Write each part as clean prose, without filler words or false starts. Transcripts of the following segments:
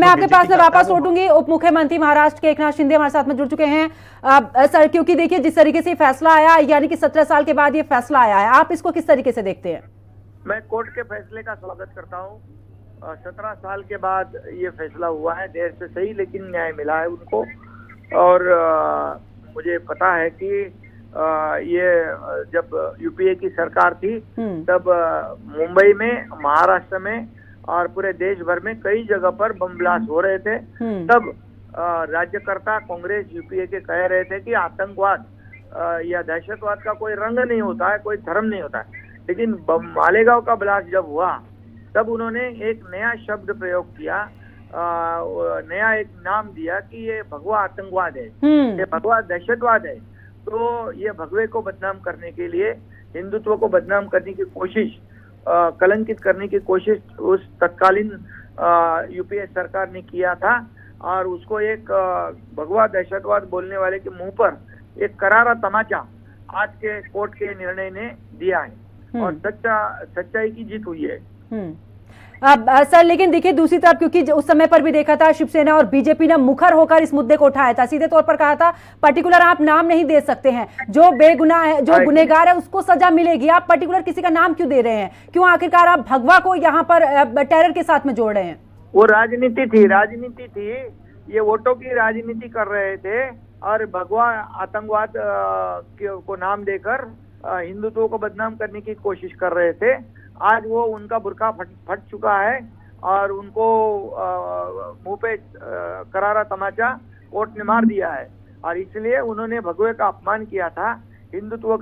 मैं आपके पास में वापस लौटूंगी। उप मुख्यमंत्री महाराष्ट्र के एकनाथ शिंदे हमारे साथ में जुड़ चुके हैं। सर, क्योंकि देखिए जिस तरीके से फैसला आया, यानी कि 17 साल के बाद ये फैसला आया है, आप इसको किस तरीके से देखते हैं? मैं कोर्ट के फैसले का स्वागत करता हूँ। 17 साल के बाद ये फैसला हुआ है, देर से सही लेकिन न्याय मिला है उनको। और मुझे पता है कि ये जब यूपीए की सरकार थी तब मुंबई में, महाराष्ट्र में और पूरे देश भर में कई जगह पर बम ब्लास्ट हो रहे थे। तब राज्यकर्ता कांग्रेस यूपीए के कह रहे थे कि आतंकवाद या दहशतवाद का कोई रंग नहीं होता है, कोई धर्म नहीं होता है। लेकिन मालेगांव का ब्लास्ट जब हुआ तब उन्होंने एक नया शब्द प्रयोग किया, नया एक नाम दिया कि ये भगवा आतंकवाद है, ये भगवा दहशतवाद है। तो ये भगवे को बदनाम करने के लिए, हिंदुत्व को बदनाम करने की कोशिश, कलंकित करने की कोशिश उस तत्कालीन यूपीए सरकार ने किया था। और उसको एक भगवा दहशतवाद बोलने वाले के मुंह पर एक करारा तमाचा आज के कोर्ट के निर्णय ने दिया है और सच्चाई की जीत हुई है। अब सर, लेकिन देखिए दूसरी तरफ, क्योंकि उस समय पर भी देखा था शिवसेना और बीजेपी ने मुखर होकर इस मुद्दे को उठाया था, सीधे तौर पर कहा था पर्टिकुलर आप नाम नहीं दे सकते हैं, जो बेगुनाह है, जो गुनहगार है उसको सजा मिलेगी, आप पर्टिकुलर किसी का नाम क्यों दे रहे हैं? क्यों आखिरकार आप भगवा को यहाँ पर टेरर के साथ में जोड़ रहे हैं? वो राजनीति थी, ये वोटों की राजनीति कर रहे थे और भगवा आतंकवाद को नाम देकर हिंदुत्व को बदनाम करने की कोशिश कर रहे थे। आज वो उनका बुर्का फट चुका है और उनको मुंह पे करारा तमाचा कोर्ट ने मार दिया है। और इसलिए उन्होंने भगवे का अपमान किया था। हिंदुत्व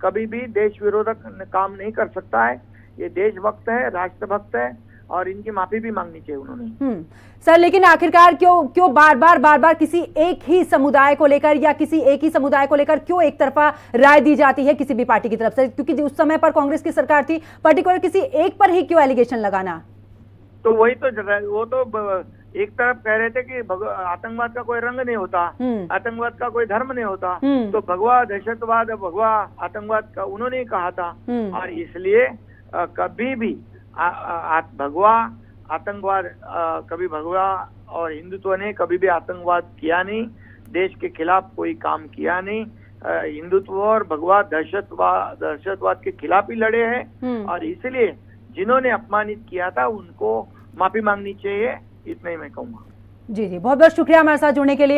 कभी भी देश विरोधक काम नहीं कर सकता है। ये देशभक्त है, राष्ट्रभक्त है और इनकी माफी भी मांगनी चाहिए उन्होंने। सर, लेकिन आखिरकार क्यों बार बार किसी एक ही समुदाय को लेकर या किसी एक ही समुदाय को लेकर क्यों एक तरफा राय दी जाती है किसी भी पार्टी की तरफ से? क्योंकि उस समय पर कांग्रेस की सरकार थी, पर्टिकुलर किसी एक पर ही क्यों एलिगेशन लगाना? तो वही तो वो तो एक तरफ कह रहे थे कि आतंकवाद का कोई रंग नहीं होता, आतंकवाद का कोई धर्म नहीं होता, तो भगवा दहशतवाद, भगवा आतंकवाद का उन्होंने कहा था। और इसलिए कभी भी भगवा आतंकवाद, कभी भगवा और हिंदुत्व ने कभी भी आतंकवाद किया नहीं, देश के खिलाफ कोई काम किया नहीं। हिंदुत्व और भगवा दहशतवाद के खिलाफ ही लड़े हैं। और इसलिए जिन्होंने अपमानित किया था उनको माफी मांगनी चाहिए, इतना ही मैं कहूँगा। जी, बहुत बहुत शुक्रिया हमारे साथ जुड़ने के लिए।